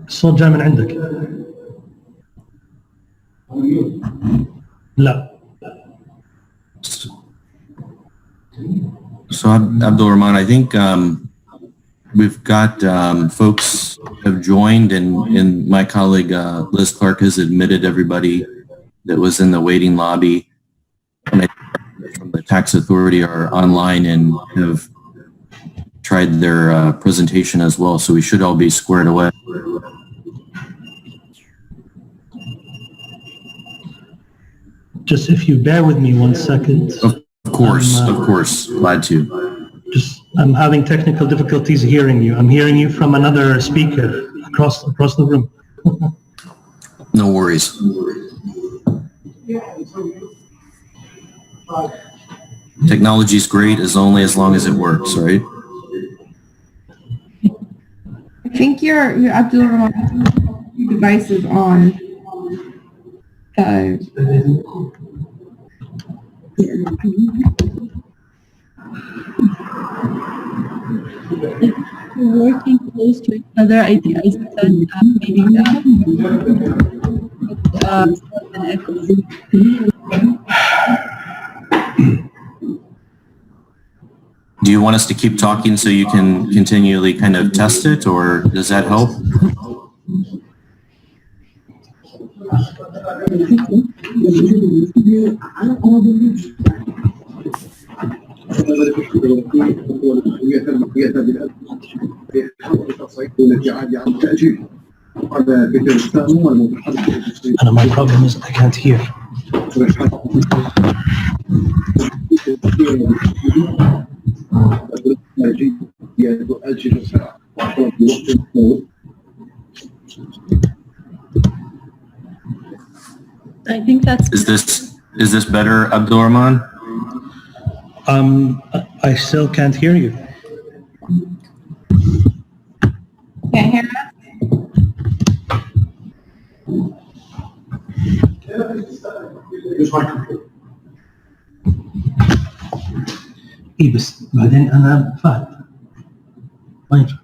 الصوت جاي من عندك. لا. So Abdul Rahman, I think we've got folks have joined, and my colleague Liz Clark has admitted everybody that was in the waiting lobby from the tax authority are online and have tried their presentation as well. So we should all be squared away. Just if you bear with me 1 second. Of course, glad to. I'm having technical difficulties hearing you. I'm hearing you from another speaker across the room. No worries. Technology is great as long as it works, right? I think your Abdul Rahman device is on. We're working close to each other. I said maybe Do you want us to keep talking so you can continually kind of test it, or does that help? My problem is I can't hear. I think that's. Is this better, Abdul Rahman? I still can't hear you. Can't hear us? إيه بس بعدين أنا فاهم. ما ينفع.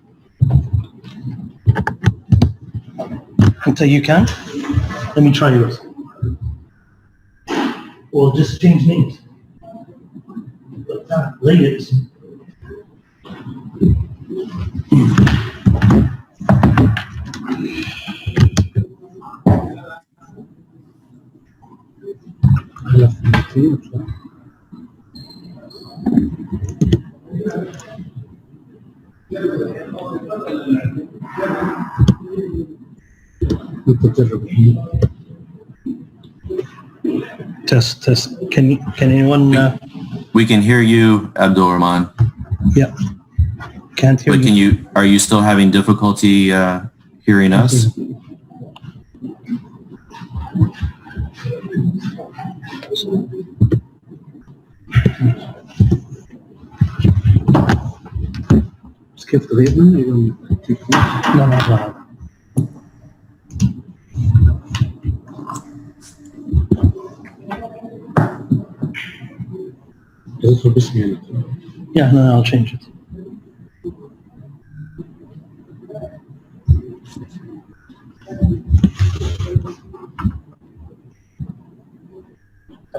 أنت you can? Let me try yours. Or just change names. غير اسم. Test. Can anyone? We can hear you, Abdul Rahman. Yeah. Can't hear you. Are you still having difficulty hearing us? كيف تغيرنا؟ لا. Yeah, no, I'll change it.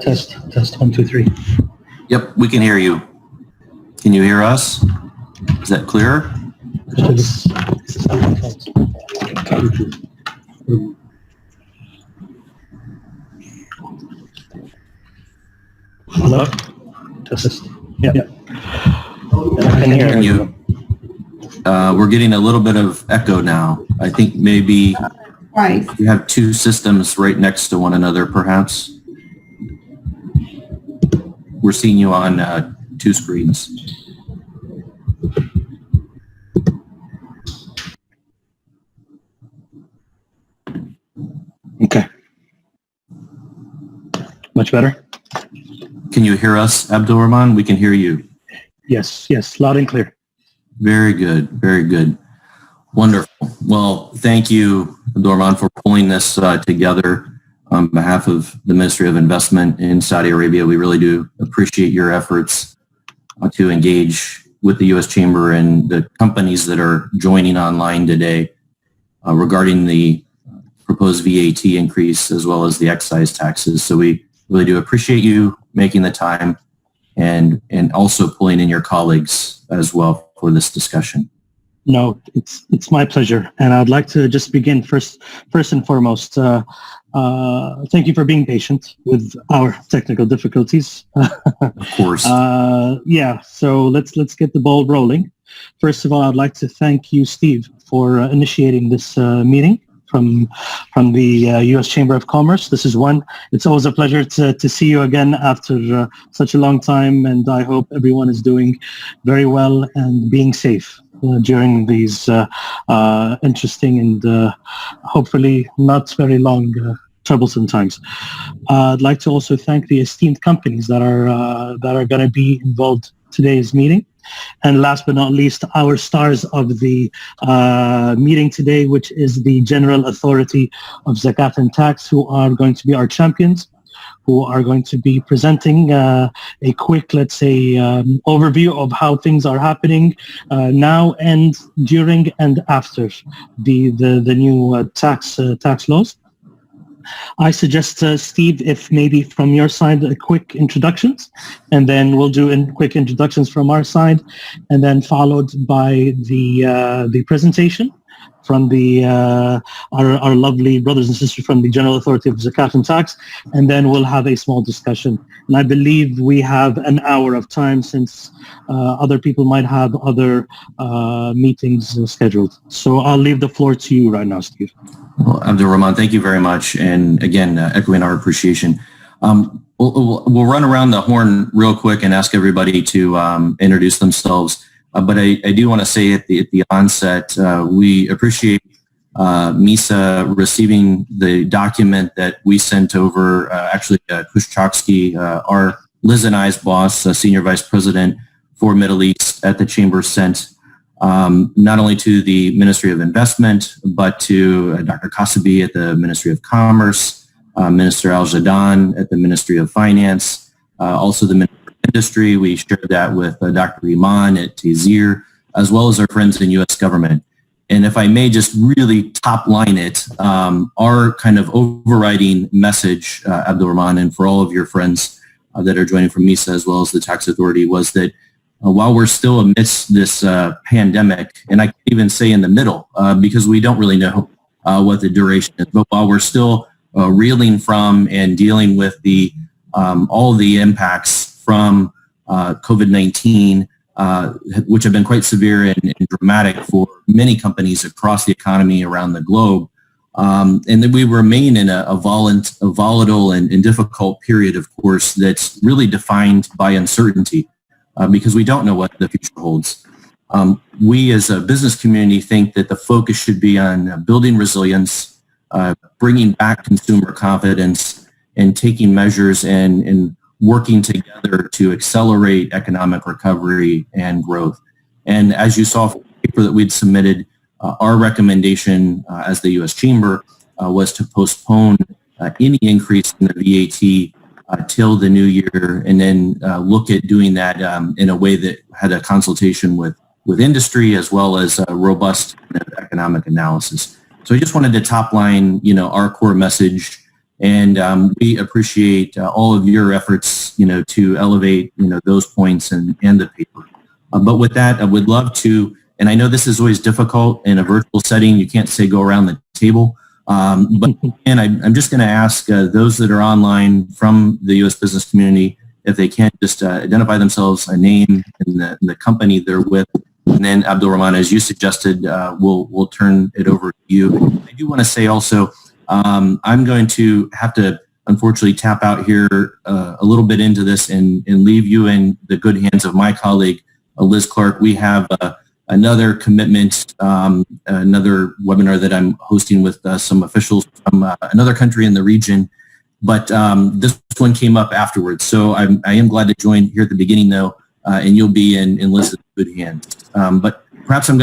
Test 1 2 3. Yep, we can hear you. Can you hear us? Is that clear? Hello? Test. Yeah. I can hear you. We're getting a little bit of echo now. I think maybe you have two systems right next to one another, perhaps. We're seeing you on two screens. Okay. Much better? Can you hear us, Abdul Rahman? We can hear you. Yes, loud and clear. Very good. Wonderful. Well, thank you, Abdul Rahman, for pulling this together on behalf of the Ministry of Investment in Saudi Arabia. We really do appreciate your efforts to engage with the U.S. Chamber and the companies that are joining online today. regarding the proposed VAT increase as well as the excise taxes. So we really do appreciate you making the time and also pulling in your colleagues as well for this discussion. No, it's my pleasure, and I'd like to just begin first and foremost. Thank you for being patient with our technical difficulties. Of course. Yeah, so let's get the ball rolling. First of all, I'd like to thank you, Steve, for initiating this meeting from the U.S. Chamber of Commerce. This is one. It's always a pleasure to see you again after such a long time, and I hope everyone is doing very well and being safe during these interesting and hopefully not very long troublesome times. I'd like to also thank the esteemed companies that are going to be involved in today's meeting. And last but not least, our stars of the meeting today, which is the General Authority of Zakat and Tax, who are going to be our champions, who are going to be presenting a quick, let's say, overview of how things are happening now and during and after the new tax laws. I suggest, Steve, if maybe from your side, a quick introductions, and then we'll do quick introductions from our side, and then followed by the presentation from our lovely brothers and sisters from the General Authority of Zakat and Tax, and then we'll have a small discussion. And I believe we have an hour of time since other people might have other meetings scheduled. So I'll leave the floor to you right now, Steve. Well, Abdul Rahman, thank you very much. And again, echoing our appreciation. We'll run around the horn real quick and ask everybody to introduce themselves. But I do want to say at the onset, we appreciate MISA receiving the document that we sent over. Actually, Kushchaksky, our Liz and I's boss, Senior Vice President for Middle East at the Chamber, sent not only to the Ministry of Investment, but to Dr. Kasabi at the Ministry of Commerce, Minister Al-Jadan at the Ministry of Finance, also the Ministry of Industry. We shared that with Dr. Iman at Tazir, as well as our friends in U.S. government. And if I may just really top line it, our kind of overriding message, Abdul Rahman, and for all of your friends that are joining from MISA as well as the Tax Authority, was that while we're still amidst this pandemic, and I can't even say in the middle because we don't really know what the duration is, but while we're still reeling from and dealing with the all the impacts from COVID-19, which have been quite severe and dramatic for many companies across the economy around the globe, and that we remain in a volatile and difficult period, of course, that's really defined by uncertainty. Because we don't know what the future holds. We as a business community think that the focus should be on building resilience, bringing back consumer confidence, and taking measures and working together to accelerate economic recovery and growth. And as you saw from the paper that we'd submitted, our recommendation as the U.S. Chamber was to postpone any increase in the VAT till the new year, and then look at doing that in a way that had a consultation with industry as well as a robust economic analysis. So I just wanted to top line, our core message, and we appreciate all of your efforts, to elevate, those points and the paper. But with that, I would love to, and I know this is always difficult in a virtual setting. You can't say go around the table. But again, I'm just going to ask those that are online from the U.S. business community if they can just identify themselves, a name, and the company they're with. And then, Abdul Rahman, as you suggested, we'll turn it over to you. I do want to say also, I'm going to have to unfortunately tap out here a little bit into this and leave you in the good hands of my colleague, Liz Clark. We have another commitment, another webinar that I'm hosting with some officials from another country in the region. But this one came up afterwards. So I am glad to join here at the beginning, though, and you'll be in Liz's good hands. But perhaps I'm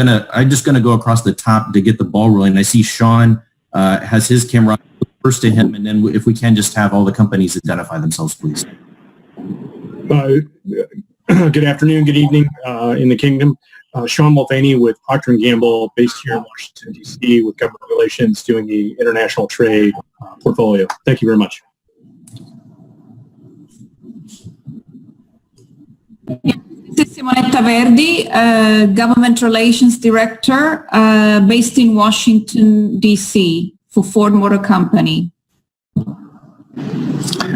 just going to go across the top to get the ball rolling. I see Sean has his camera on. First to him, and then if we can just have all the companies identify themselves, please. Good afternoon, good evening in the kingdom. Sean Mulvaney with Procter & Gamble, based here in Washington, D.C., with government relations, doing the international trade portfolio. Thank you very much. This is Simonetta Verdi, Government Relations Director, based in Washington, D.C. for Ford Motor Company.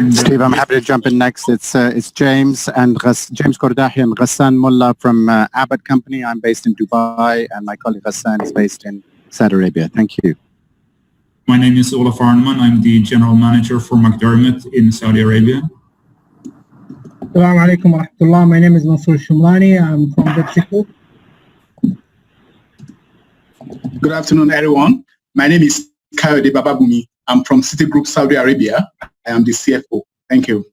Steve, I'm happy to jump in next. It's James Kordahi and Ghassan Mullah from Abbott Company. I'm based in Dubai, and my colleague Ghassan is based in Saudi Arabia. Thank you. My name is Olaf Arneman. I'm the General Manager for McDermott in Saudi Arabia. Assalamu alaikum wa rahmatullah. My name is Mansour Shumlani. I'm from PepsiCo. Good afternoon, everyone. My name is Kayode Bababumi. I'm from Citigroup Saudi Arabia. I am the CFO. Thank you.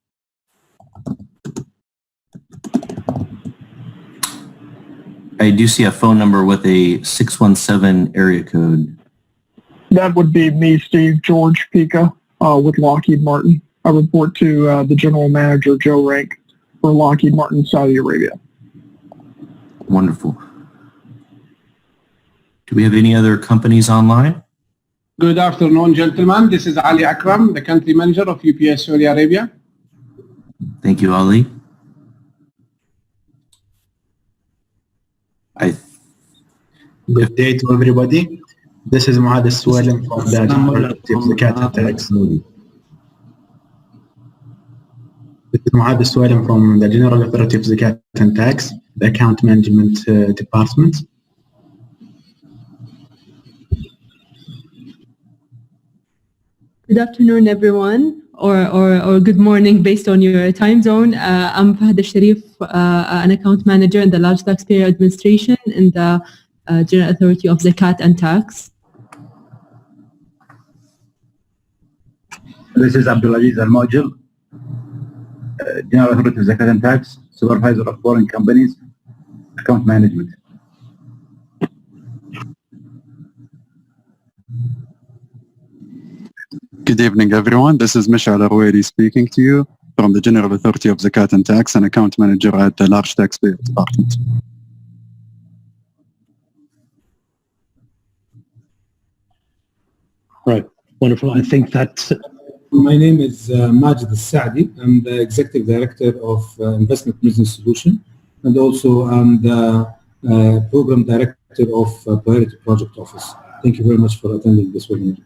I do see a phone number with a 617 area code. That would be me, Steve George Pica, with Lockheed Martin. I report to the General Manager, Joe Rank, for Lockheed Martin, Saudi Arabia. Wonderful. Do we have any other companies online? Good afternoon, gentlemen. This is Ali Akram, the country manager of UPS Saudi Arabia. Thank you, Ali. Good day to everybody. This is Muad Al-Suwalim from the General Authority of Zakat and Tax. This is Muad Al-Suwalim from the General Authority of Zakat and Tax, the Account Management Department. Good afternoon, everyone, or good morning based on your time zone. I'm Fahd Al-Sharif, an account manager in the Large Taxpayer Administration in the General Authority of Zakat and Tax. This is Abdulaziz Al-Mawjil, General Authority of Zakat and Tax, Supervisor of Foreign Companies, Account Management. Good evening, everyone. This is Mishal Arweri speaking to you from the General Authority of Zakat and Tax and Account Manager at the Large Taxpayer Department. Right. Wonderful. I think that... My name is Majid Al-Saadi. I'm the Executive Director of Investment Business Solution, and also I'm the Program Director of Priority Project Office. Thank you very much for attending this webinar.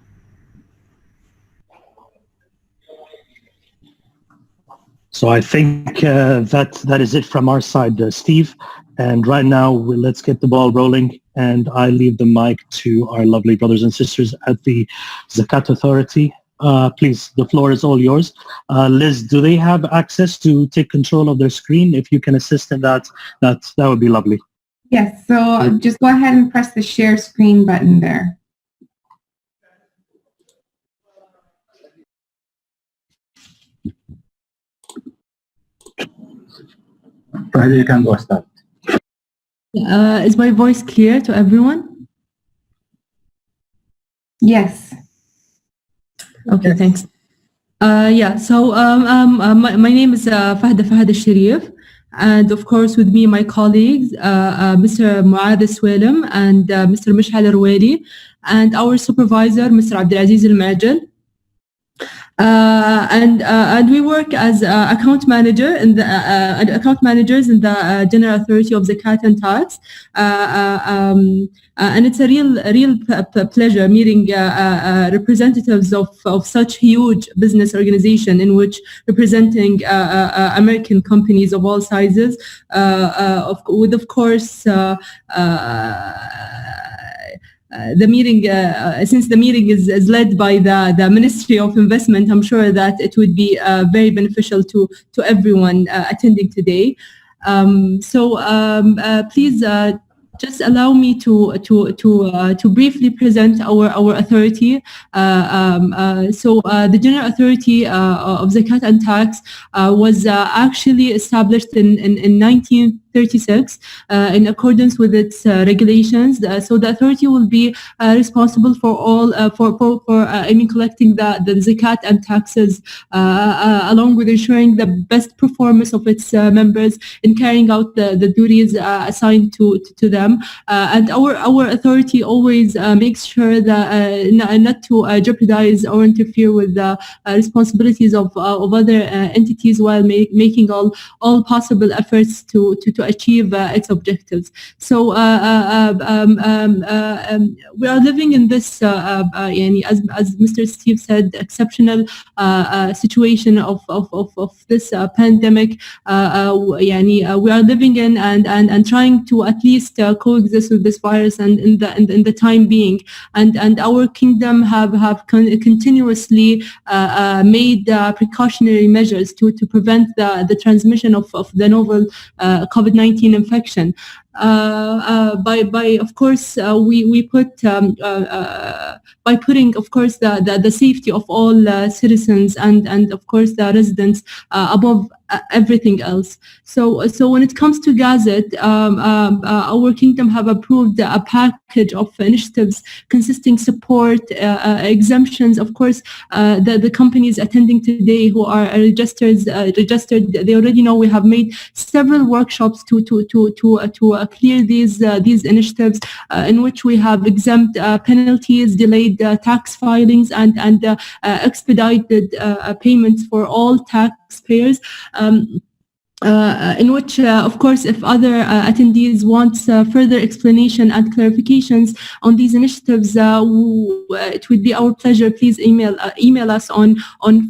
So I think that is it from our side, Steve. And right now, let's get the ball rolling. And I leave the mic to our lovely brothers and sisters at the Zakat Authority. Please, the floor is all yours. Liz, do they have access to take control of their screen? If you can assist in that, that would be lovely. Yes, so just go ahead and press the share screen button there. Friday, you can go start. Is my voice clear to everyone? Yes. Okay, thanks. Yeah, so my name is Fahd Al-Sharif, and of course with me my colleagues, Mr. Muad Al-Suwalim and Mr. Mishal Arweri, and our supervisor, Mr. Abdulaziz Al-Majil. And we work as account manager in the account managers in the General Authority of Zakat and Tax, and it's a real pleasure meeting representatives of such huge business organization in which representing American companies of all sizes, with of course. The meeting, since the meeting is led by the Ministry of Investment, I'm sure that it would be very beneficial to everyone attending today. Please just allow me to briefly present our authority. The General Authority of Zakat and Tax was actually established in 36 in accordance with its regulations. So the authority will be responsible for all collecting the zakat and taxes, along with ensuring the best performance of its members in carrying out the duties assigned to them. And our authority always makes sure that not to jeopardize or interfere with the responsibilities of other entities, while making all possible efforts to achieve its objectives. So we are living in this, as Mr. Steve said, exceptional situation of this pandemic. We are living in and trying to at least coexist with this virus, and in the time being, and our kingdom have continuously made precautionary measures to prevent the transmission of the novel COVID-19 infection. By of course we put by putting of course the safety of all citizens and of course the residents above everything else. So when it comes to Gazette, our kingdom have approved a package of initiatives consisting support, exemptions. Of course, the companies attending today who are registered, they already know we have made several workshops to clear these initiatives, in which we have exempt penalties, delayed tax filings, and expedited payments for all taxpayers. In which, of course, if other attendees want further explanation and clarifications on these initiatives, it would be our pleasure. Please email us on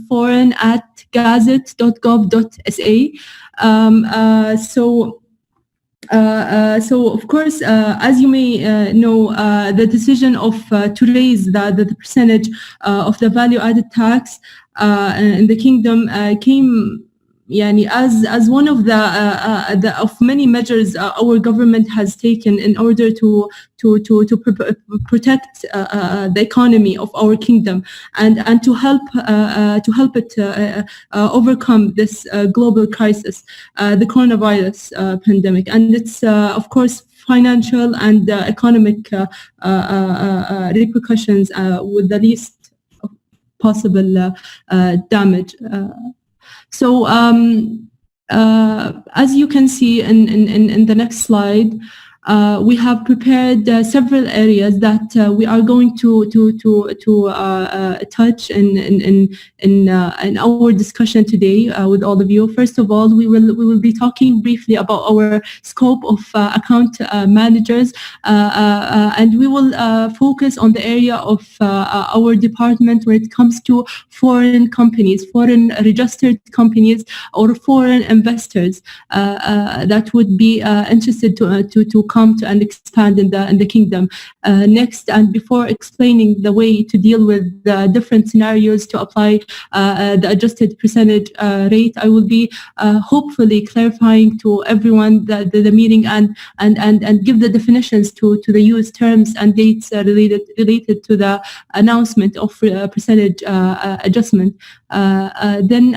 foreign@gazette.gov.sa. So of course, as you may know, the decision to raise the percentage of the value-added tax in the kingdom came as one of the of many measures our government has taken in order to protect the economy of our kingdom, and to help it overcome this global crisis, the coronavirus pandemic, and its of course financial and economic repercussions with the least possible damage. So as you can see in the next slide, we have prepared several areas that we are going to touch in our discussion today with all of you. First of all, we will be talking briefly about our scope of account managers, and we will focus on the area of our department when it comes to foreign companies, foreign registered companies, or foreign investors that would be interested to come to and expand in the kingdom. Next, and before explaining the way to deal with the different scenarios to apply the adjusted percentage rate, I will be hopefully clarifying to everyone the meaning and give the definitions to the used terms and dates related to the announcement of percentage adjustment. Then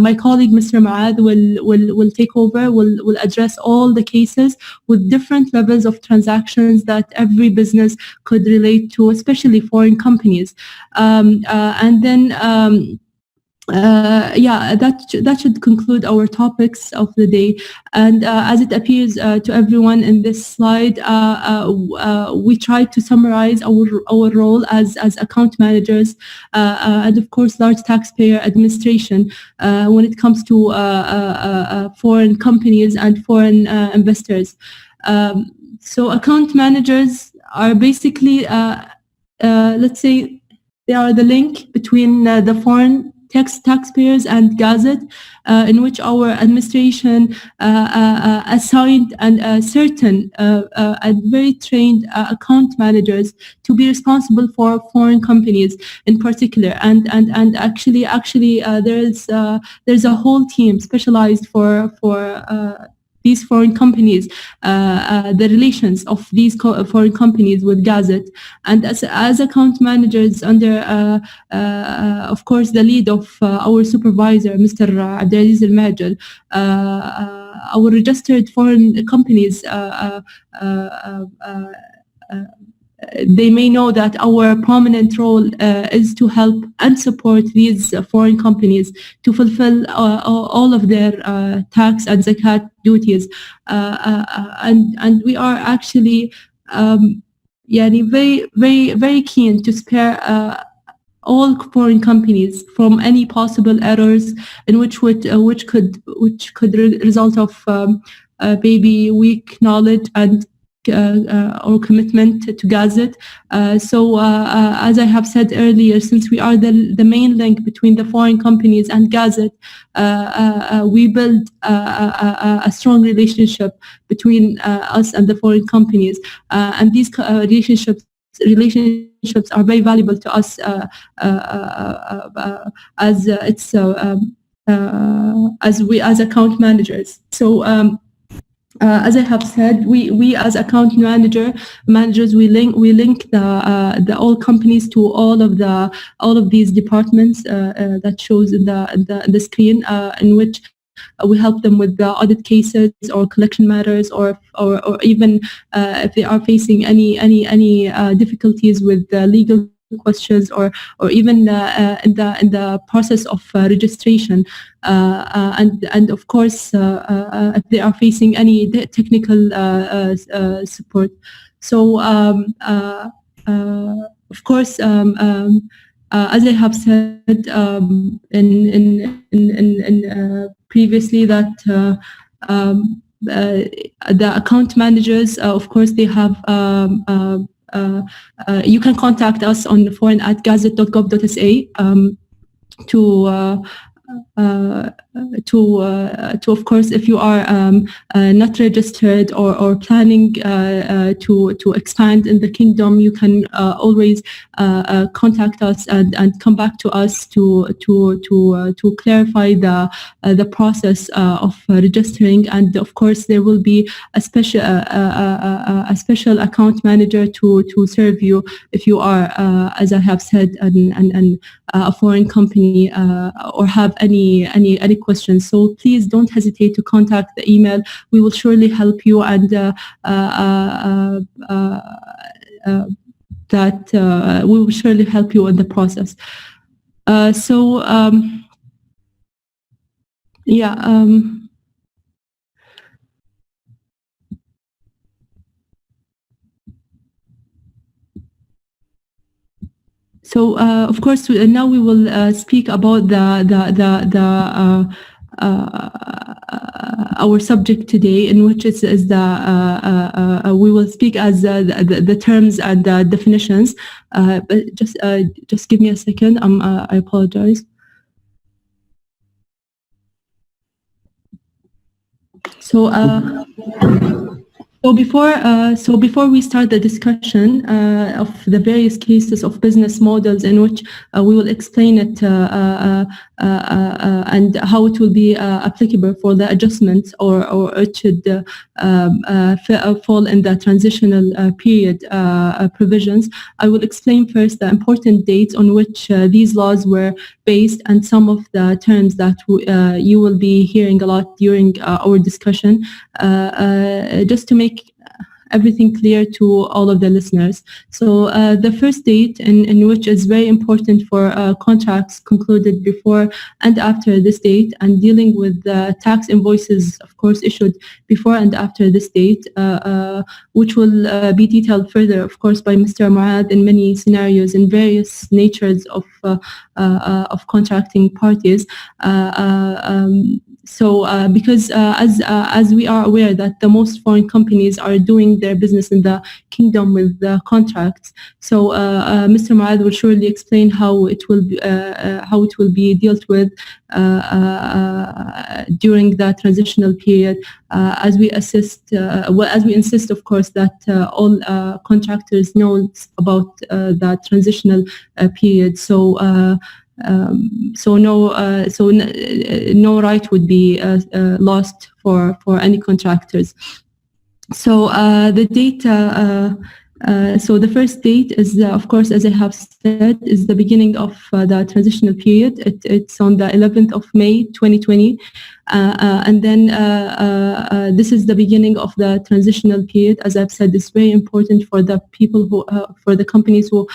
my colleague Mr. Maad will take over, will address all the cases with different levels of transactions that every business could relate to, especially foreign companies. And then that should conclude our topics of the day. And as it appears to everyone in this slide, we tried to summarize our role as account managers, and of course large taxpayer administration when it comes to foreign companies and foreign investors. So account managers are basically, let's say, they are the link between the foreign taxpayers and Gazette, in which our administration assigned certain and very trained account managers to be responsible for foreign companies in particular, and there's a whole team specialized for these foreign companies, the relations of these foreign companies with Gazette. And as account managers under, of course, the lead of our supervisor, Mr. Abdelaziz Al-Majal, our registered foreign companies, they may know that our prominent role is to help and support these foreign companies to fulfill all of their tax and zakat duties, and we are actually very keen to spare all foreign companies from any possible errors in which could result of maybe weak knowledge and or commitment to Gazette. So as I have said earlier, since we are the main link between the foreign companies and Gazette, we build a strong relationship between us and the foreign companies, and these relationships are very valuable to us as account managers. So as I have said, we as account managers we link the all companies to all of these departments that shows in the screen, in which we help them with the audit cases or collection matters, or even if they are facing any difficulties with legal questions, or even in the process of registration, and of course if they are facing any technical support. So of course, as I have said in previously, that the account managers, of course, they have you can contact us on foreign@gazette.gov.sa to of course, if you are not registered or planning to expand in the kingdom, you can always contact us and come back to us to clarify the process of registering. And of course, there will be a special account manager to serve you if you are, as I have said, a foreign company or have any questions. So please don't hesitate to contact the email. We will surely help you, and we will surely help you in the process. So of course, now we will speak about our subject today, in which is we will speak as the terms and the definitions. But just give me a second. I apologize. So before we start the discussion of the various cases of business models, in which we will explain it and how it will be applicable for the adjustments, or it should fall in the transitional period provisions, I will explain first the important dates on which these laws were based, and some of the terms that you will be hearing a lot during our discussion, just to make everything clear to all of the listeners. So the first date in which is very important for contracts concluded before and after this date, and dealing with tax invoices, of course, issued before and after this date, which will be detailed further, of course, by Mr. Muad in many scenarios in various natures of contracting parties. So because as we are aware that the most foreign companies are doing their business in the kingdom with contracts, so Mr. Muad will surely explain how it will be dealt with during the transitional period, as we insist, of course, that all contractors know about the transitional period. So no right would be lost for any contractors. So the date. So the first date is, of course, as I have said, is the beginning of the transitional period. It's on the 11th of May, 2020. And then this is the beginning of the transitional period. As I've said, it's very important for the people who, for the companies who,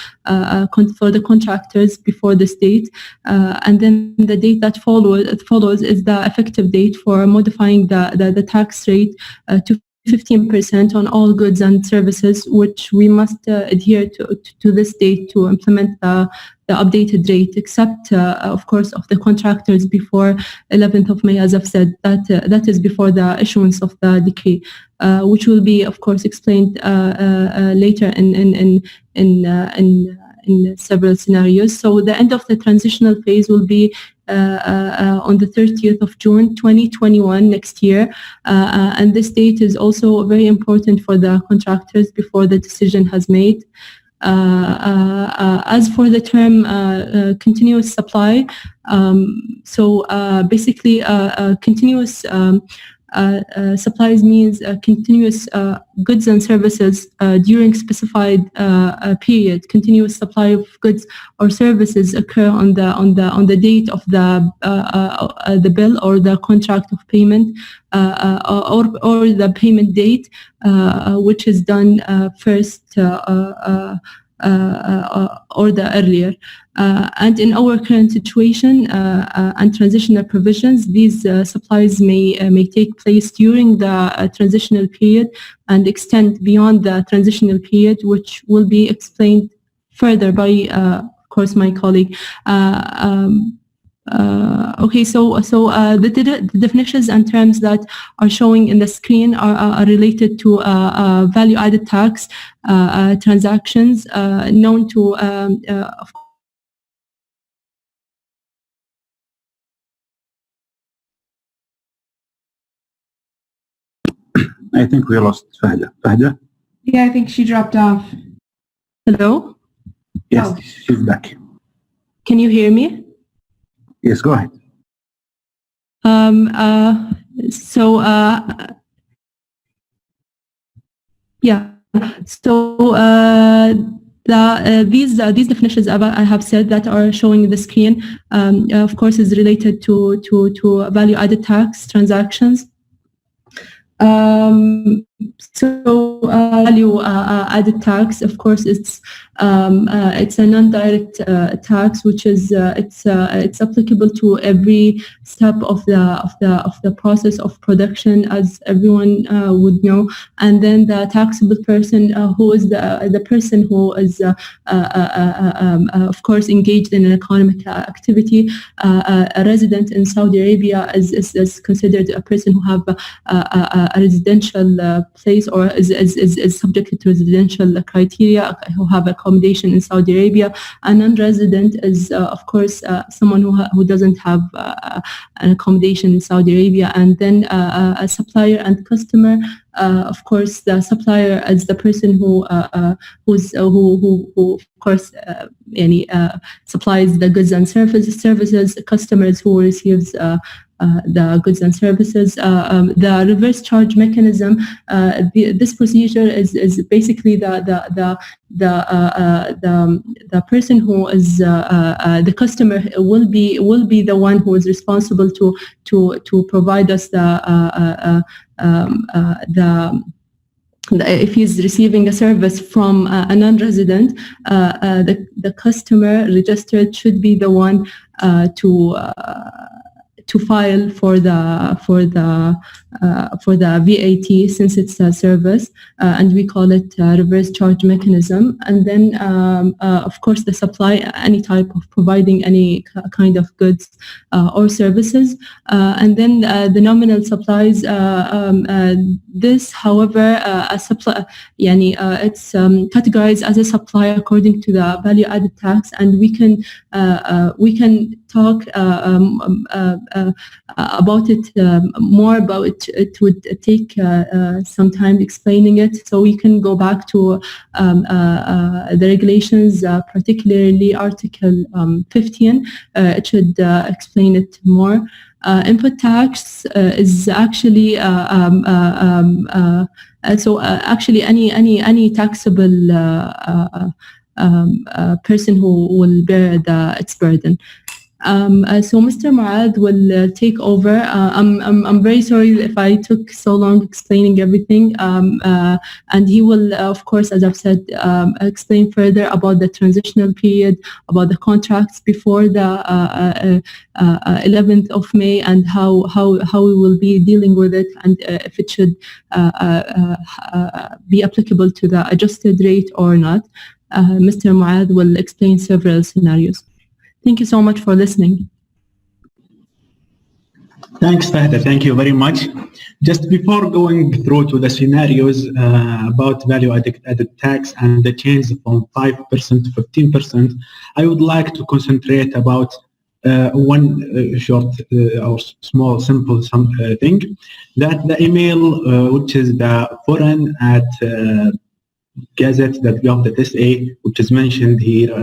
for the contractors before this date. And then the date that follows is the effective date for modifying the tax rate to 15% on all goods and services, which we must adhere to this date to implement the updated rate, except, of course, of the contractors before 11th of May, as I've said, that is before the issuance of the decree, which will be, of course, explained later in several scenarios. So the end of the transitional phase will be on the 30th of June 2021 next year, and this date is also very important for the contractors before the decision has made. As for the term continuous supply, so basically continuous supplies means continuous goods and services during specified period. Continuous supply of goods or services occur on the date of the bill or the contract of payment, or the payment date, which is done first or the earlier. And in our current situation and transitional provisions, these supplies may take place during the transitional period and extend beyond the transitional period, which will be explained further by, of course, my colleague. Okay, so the definitions and terms that are showing in the screen are related to value-added tax transactions known to, of I think we lost Fahda. Fahda? Yeah, I think she dropped off. Hello? Yes, she's back. Can you hear me? Yes, go ahead. Yeah. So these definitions I have said that are showing the screen, of course, is related to value-added tax transactions. So value-added tax, of course, it's a non-direct tax, which is it's applicable to every step of the process of production, as everyone would know. And then the taxable person, who is the person who is of course engaged in an economic activity. A resident in Saudi Arabia is considered a person who have a residential place or is subject to residential criteria, who have accommodation in Saudi Arabia. A non-resident is, of course, someone who doesn't have an accommodation in Saudi Arabia. And then a supplier and customer. Of course, the supplier is the person who of course supplies the goods and services. Customers who receives the goods and services. The reverse charge mechanism. This procedure is basically the person who is the customer will be the one who is responsible to provide us if he's receiving a service from a non-resident, the customer registered should be the one to file for the VAT, since it's a service, and we call it reverse charge mechanism. And then, of course, the supply, any type of providing any kind of goods or services, and then the nominal supplies. This, however, a supply, it's categorized as a supply according to the value-added tax, and we can talk about it more, about it would take some time explaining it. So we can go back to the regulations, particularly Article 15. It should explain it more. Input tax is actually actually any taxable person who will bear its burden. So Mr. Muad will take over. I'm very sorry if I took so long explaining everything, and he will, of course, as I've said, explain further about the transitional period, about the contracts before the 11th of May, and how we will be dealing with it, and if it should be applicable to the adjusted rate or not. Mr. Muad will explain several scenarios. Thank you so much for listening. Thanks, Fahda. Thank you very much. Just before going through to the scenarios about value-added tax and the change from 5% to 15%, I would like to concentrate about one short or small, simple thing, that the email, which is the foreign@gazette.gov.sa, which is mentioned here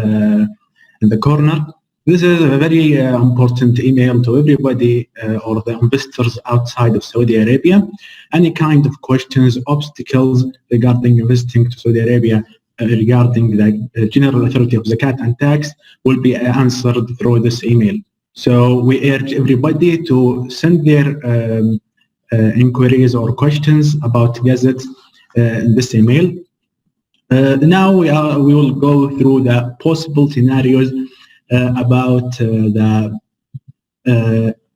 in the corner. This is a very important email to everybody or the investors outside of Saudi Arabia. Any kind of questions, obstacles regarding investing to Saudi Arabia regarding the General Authority of Zakat and Tax will be answered through this email. So we urge everybody to send their inquiries or questions about Gazette in this email. Now we will go through the possible scenarios about the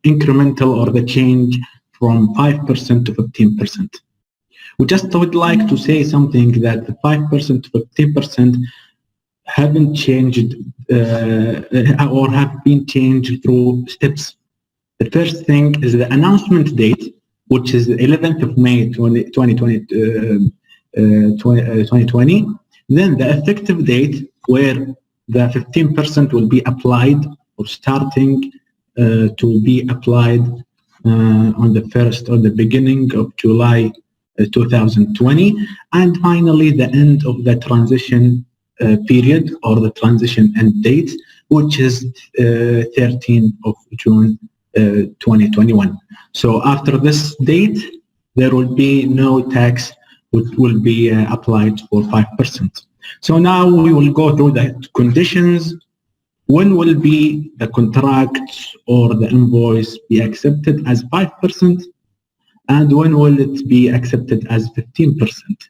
incremental or the change from 5% to 15%. We just would like to say something that the 5% to 15% haven't changed or have been changed through steps. The first thing is the announcement date, which is the 11th of May 2020. Then the effective date, where the 15% will be applied or starting to be applied on the first or the beginning of July 2020, and finally the end of the transition period or the transition end date, which is 13th of June 2021. So after this date, there will be no tax which will be applied for 5%. So now we will go through the conditions. When will be the contract or the invoice be accepted as 5%, and when will it be accepted as 15%?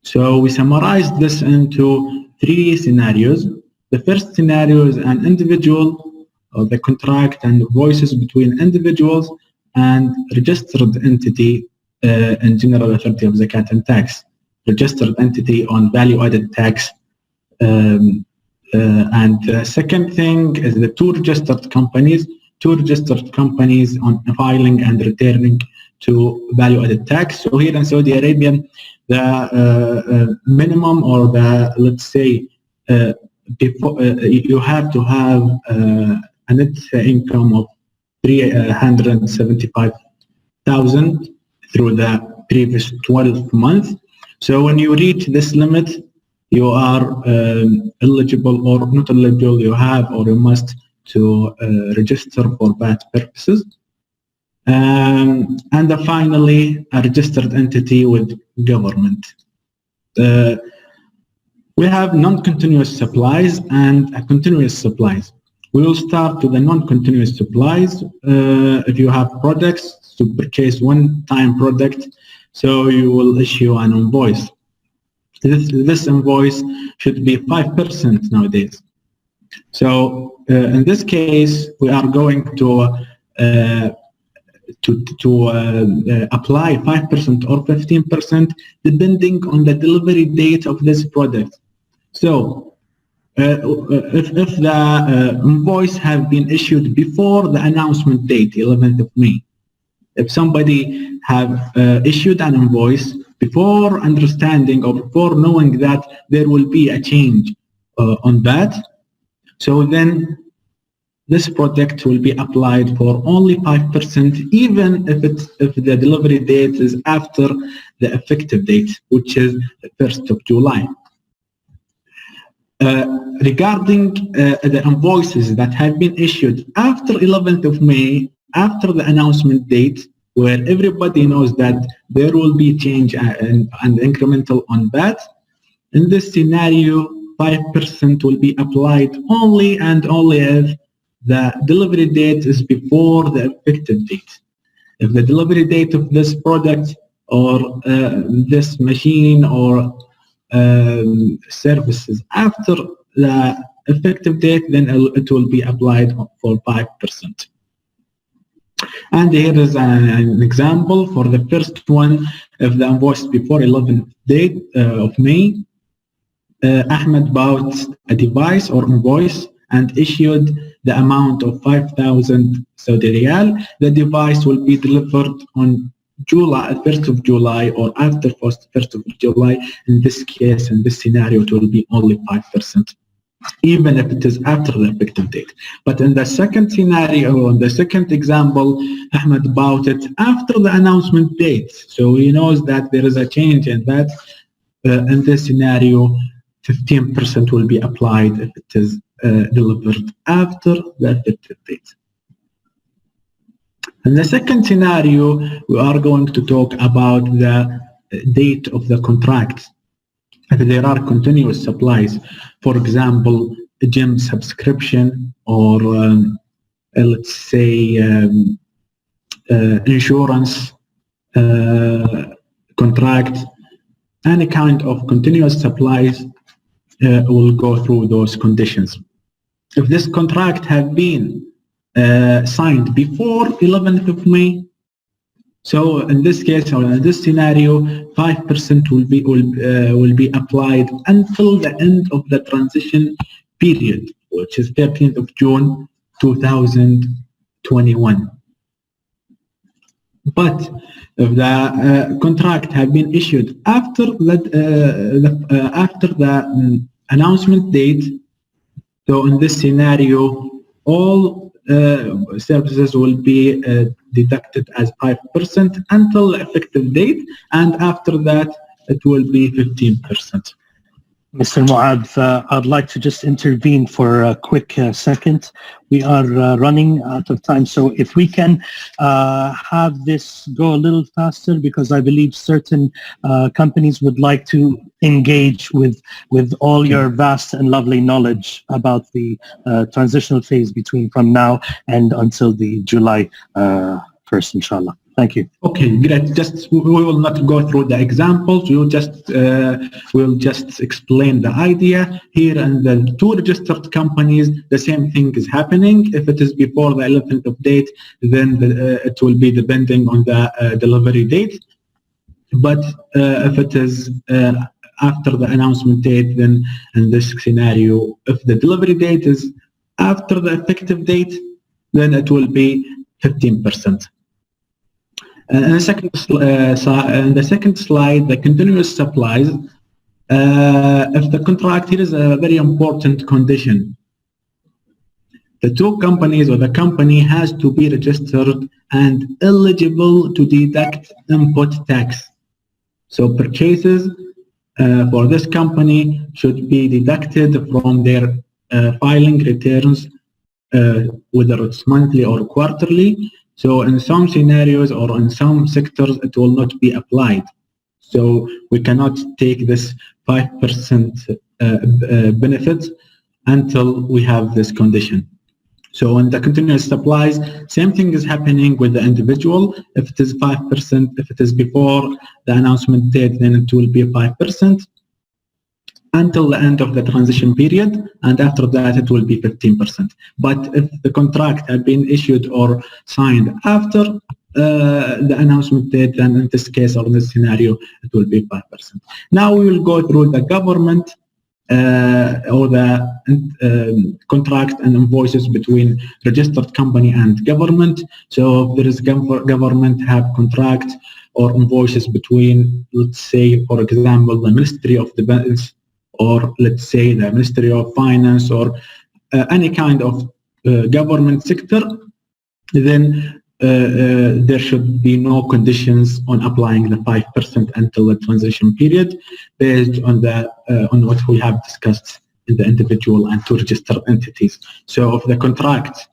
So we summarized this into 3 scenarios. The first scenario is an individual, or the contract and invoices between individuals and registered entity in General Authority of Zakat and Tax, registered entity on value-added tax. And the second thing is the 2 registered companies on filing and returning to value-added tax. So here in Saudi Arabia, the minimum, or the, let's say, before you have to have a net income of 375,000 through the previous 12 months. So when you reach this limit, you are eligible or not eligible, you have or you must to register for VAT purposes. And finally, a registered entity with government. We have non-continuous supplies and continuous supplies. We will start with the non-continuous supplies. If you have products to purchase one-time product, so you will issue an invoice. This invoice should be 5% nowadays. So in this case, we are going to apply 5% or 15% depending on the delivery date of this product. So if the invoice have been issued before the announcement date, 11th of May, if somebody have issued an invoice before understanding or before knowing that there will be a change on that, so then this project will be applied for only 5%, even if the delivery date is after the effective date, which is the 1st of July. Regarding the invoices that have been issued after 11th of May, after the announcement date, where everybody knows that there will be change and incremental on that, in this scenario, 5% will be applied only and only if the delivery date is before the effective date. If the delivery date of this product or this machine or services after the effective date, then it will be applied for 5%. And here is an example for the first one. If the invoice before 11th date of May, Ahmed bought a device or invoice and issued the amount of 5,000 Saudi Riyal. The device will be delivered on July, 1st of July or after 1st of July. In this case, in this scenario, it will be only 5%, even if it is after the effective date. But in the second scenario, in the second example, Ahmed bought it after the announcement date. So he knows that there is a change in that. In this scenario, 15% will be applied if it is delivered after the effective date. In the second scenario, we are going to talk about the date of the contract. If there are continuous supplies, for example, a gym subscription or let's say insurance contract, any kind of continuous supplies will go through those conditions. If this contract have been signed before 11th of May, so in this case or in this scenario, 5% will be applied until the end of the transition period, which is 13th of June 2021. But if the contract have been issued after the announcement date, so in this scenario, all services will be deducted as 5% until the effective date, and after that, it will be 15%. Mr. Muad, I'd like to just intervene for a quick second. We are running out of time, so if we can have this go a little faster, because I believe certain companies would like to engage with all your vast and lovely knowledge about the transitional phase from now and until the July 1st, inshallah. Thank you. Okay, great. Just we will not go through the examples. We'll just explain the idea here. And the two registered companies, the same thing is happening. If it is before the 11th of date, then it will be depending on the delivery date. But if it is after the announcement date, then in this scenario, if the delivery date is after the effective date, then it will be 15%. In the second slide, the continuous supplies, if the contract, here is a very important condition. The two companies or the company has to be registered and eligible to deduct input tax. So purchases for this company should be deducted from their filing returns, whether it's monthly or quarterly. So in some scenarios or in some sectors, it will not be applied. So we cannot take this 5% benefit until we have this condition. So in the continuous supplies, same thing is happening with the individual. If it is 5%, if it is before the announcement date, then it will be 5% until the end of the transition period, and after that it will be 15%. But if the contract had been issued or signed after the announcement date, then in this case or in this scenario, it will be 5%. Now we will go through the government or the contract and invoices between registered company and government. So if there is government have contract or invoices between, let's say, for example, the Ministry of Defense, or let's say the Ministry of Finance, or any kind of government sector, then there should be no conditions on applying the 5% until the transition period, based on the on what we have discussed in the individual and to registered entities. So if the contract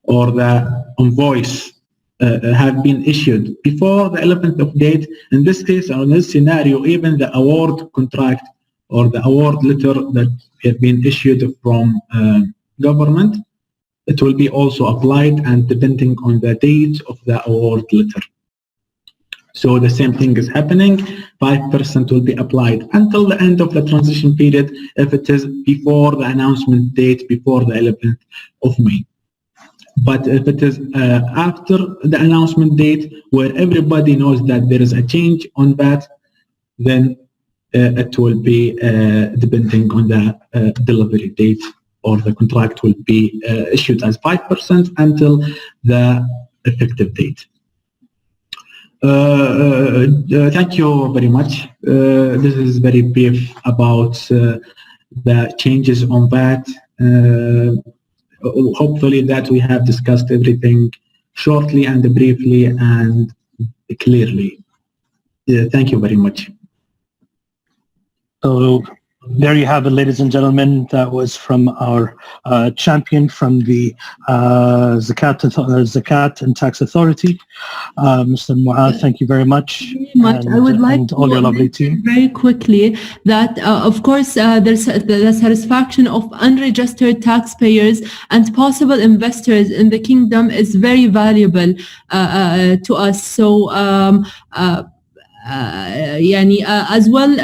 or the invoice have been issued before the 11th of date, in this case or in this scenario, even the award contract or the award letter that have been issued from government, it will be also applied, and depending on the date of the award letter. So the same thing is happening. 5% will be applied until the end of the transition period if it is before the announcement date, before the 11th of May. But if it is after the announcement date, where everybody knows that there is a change on that, then it will be depending on the delivery date, or the contract will be issued as 5% until the effective date. Thank you very much. This is very brief about the changes on that. Hopefully that we have discussed everything shortly and briefly and clearly. Thank you very much. So there you have it, ladies and gentlemen. That was from our champion from the Zakat and Tax Authority, Mr. Mu'adh. Thank you very much. I would like to all your lovely team. very quickly that, of course, there's the satisfaction of unregistered taxpayers and possible investors in the kingdom is very valuable to us. So. As well,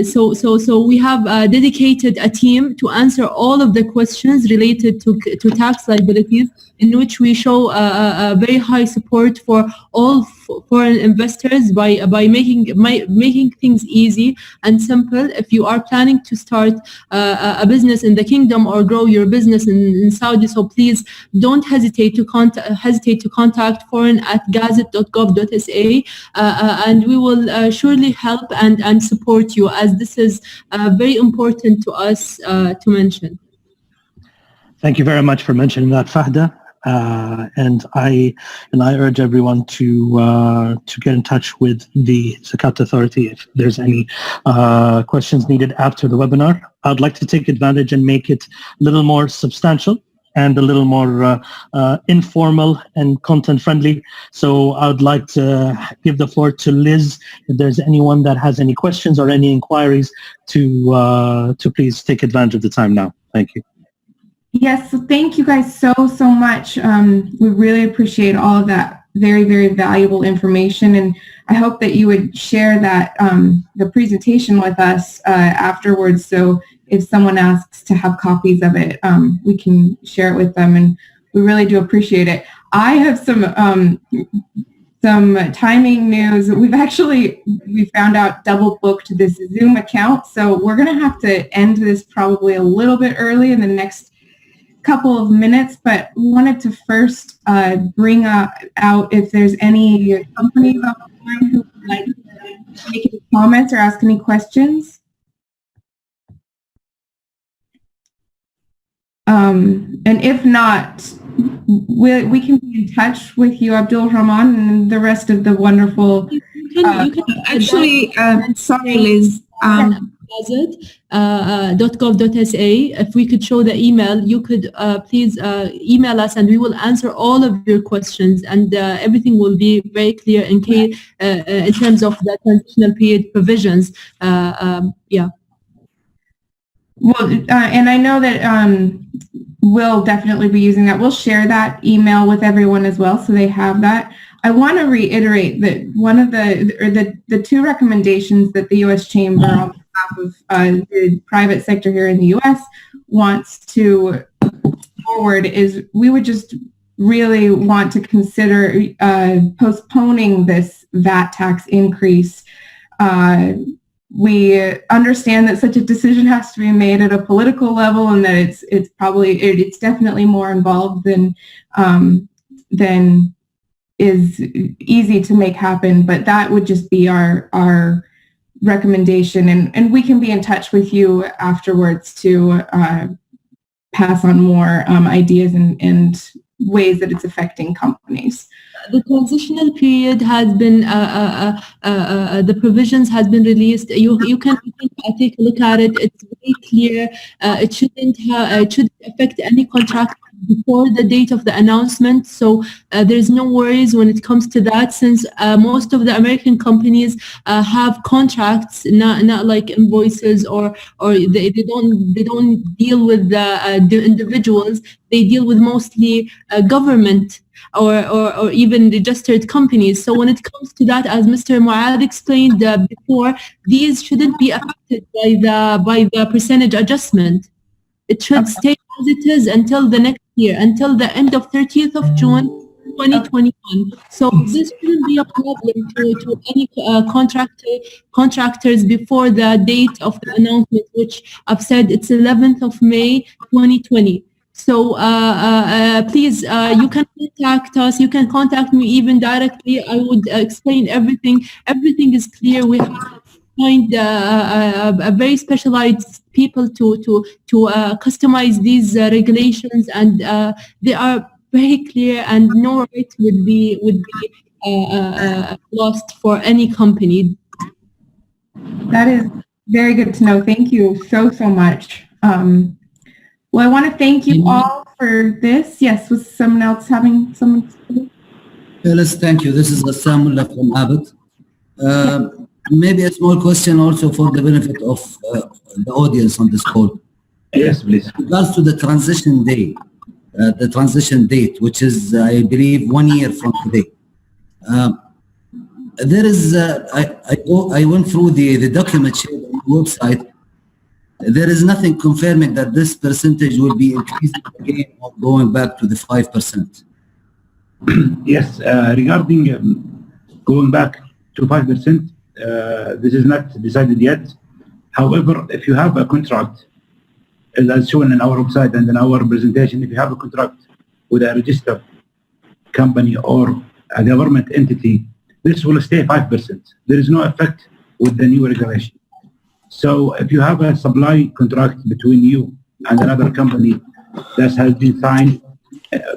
so we have dedicated a team to answer all of the questions related to tax liabilities, in which we show a very high support for all foreign investors by making things easy and simple. If you are planning to start a business in the kingdom or grow your business in Saudi, so please don't hesitate to contact foreign@gazette.gov.sa, and we will surely help and support you, as this is very important to us to mention. Thank you very much for mentioning that, Fahda. And I urge everyone to get in touch with the Zakat Authority if there's any questions needed after the webinar. I'd like to take advantage and make it a little more substantial and a little more informal and content friendly. So I would like to give the floor to Liz if there's anyone that has any questions or any inquiries to please take advantage of the time now. Thank you. Yes, so thank you guys so much. We really appreciate all of that very, very valuable information, and I hope that you would share that the presentation with us afterwards, so if someone asks to have copies of it, we can share it with them, and we really do appreciate it. I have some timing news. We found out double booked this Zoom account, so we're going to have to end this probably a little bit early in the next couple of minutes, but wanted to first bring out if there's any companies on the line who would like to make any comments or ask any questions. And if not, we can be in touch with you, Abdul Rahman, and the rest of the wonderful. You can actually, sorry, Liz. Gazette.gov.sa. If we could show the email, you could please email us, and we will answer all of your questions, and everything will be very clear in terms of the transitional period provisions. Yeah. Well, and I know that we'll definitely be using that. We'll share that email with everyone as well, so they have that. I want to reiterate that one of the two recommendations that the U.S. Chamber on behalf of the private sector here in the U.S. wants to forward is we would just really want to consider postponing this VAT tax increase. We understand that such a decision has to be made at a political level, and that it's definitely more involved than is easy to make happen, but that would just be our recommendation, and we can be in touch with you afterwards to pass on more ideas and ways that it's affecting companies. The transitional period has been, the provisions has been released. You can take a look at it. It's very clear. It shouldn't affect any contract before the date of the announcement. So there's no worries when it comes to that, since most of the American companies have contracts, not like invoices, or they don't deal with the individuals. They deal with mostly government or even registered companies. So when it comes to that, as Mr. Muad explained before, these shouldn't be affected by the percentage adjustment. It should stay as it is until the next year, until the end of 30th of June 2021. So this shouldn't be a problem to any contractors before the date of the announcement, which I've said it's 11th of May 2020. So please, you can contact us. You can contact me even directly. I would explain everything. Everything is clear. We have to find a very specialized people to customize these regulations, and they are very clear, and no right would be lost for any company. That is very good to know. Thank you so much. Well, I want to thank you all for this. Yes, was someone else having someone? Yes, thank you. This is Ghassan Mullah from Abbott. Maybe a small question also for the benefit of the audience on this call. Yes, please. In regards to the transition day, the transition date, which is, I believe, 1 year from today. There is, I went through the document shared on the website. There is nothing confirming that this percentage will be increased again or going back to the 5%. Yes, regarding going back to 5%, this is not decided yet. However, if you have a contract, as shown in our website and in our presentation, if you have a contract with a registered company or a government entity, this will stay 5%. There is no effect with the new regulation. So if you have a supply contract between you and another company that has been signed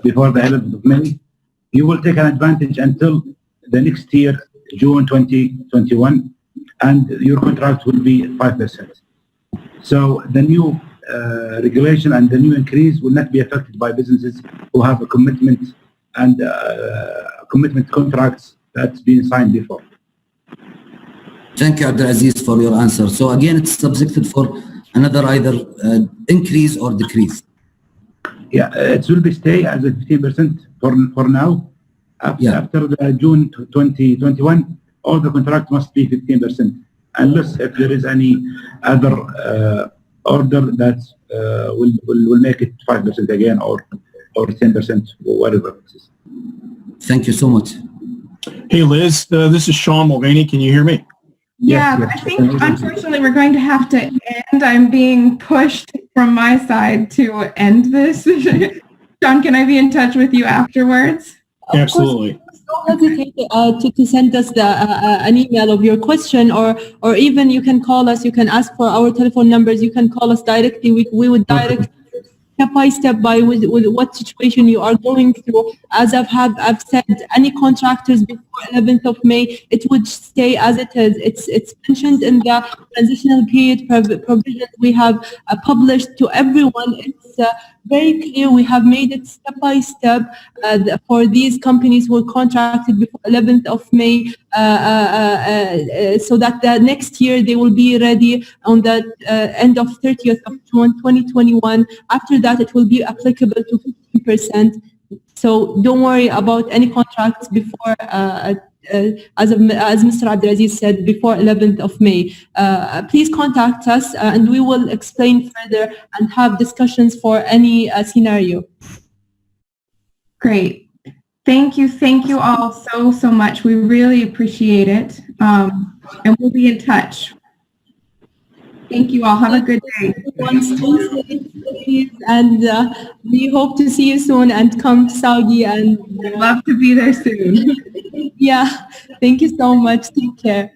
before the 11th of May, you will take an advantage until the next year, June 2021, and your contract will be 5%. So the new regulation and the new increase will not be affected by businesses who have a commitment and commitment contracts that's been signed before. Thank you, Abdulaziz, for your answer. So again, it's subjected for another either increase or decrease. Yeah, it will be stay as a 15% for now. After the June 2021, all the contract must be 15%, unless if there is any other order that will make it 5% again or 10%, whatever it is. Thank you so much. Hey, Liz, this is Sean Mulvaney. Can you hear me? Yeah, Yes. I think unfortunately we're going to have to end. I'm being pushed from my side to end this. Sean, can I be in touch with you afterwards? Absolutely. Don't hesitate to send us an email of your question, or even you can call us. You can ask for our telephone numbers. You can call us directly. We would direct step by with what situation you are going through. As I've said, any contractors before 11th of May, it would stay as it is. It's mentioned in the transitional period provision we have published to everyone. It's very clear. We have made it step by step for these companies who were contracted before 11th of May, so that the next year they will be ready on the end of 30th of June 2021. After that, it will be applicable to 15%. So don't worry about any contracts before, as Mr. Abdulaziz said, before 11th of May. Please contact us and we will explain further and have discussions for any scenario. Great. Thank you all so much. We really appreciate it. And we'll be in touch. Thank you all. Have a good day. And we hope to see you soon and come to Saudi, and I'd love to be there soon. Yeah. Thank you so much. Take care.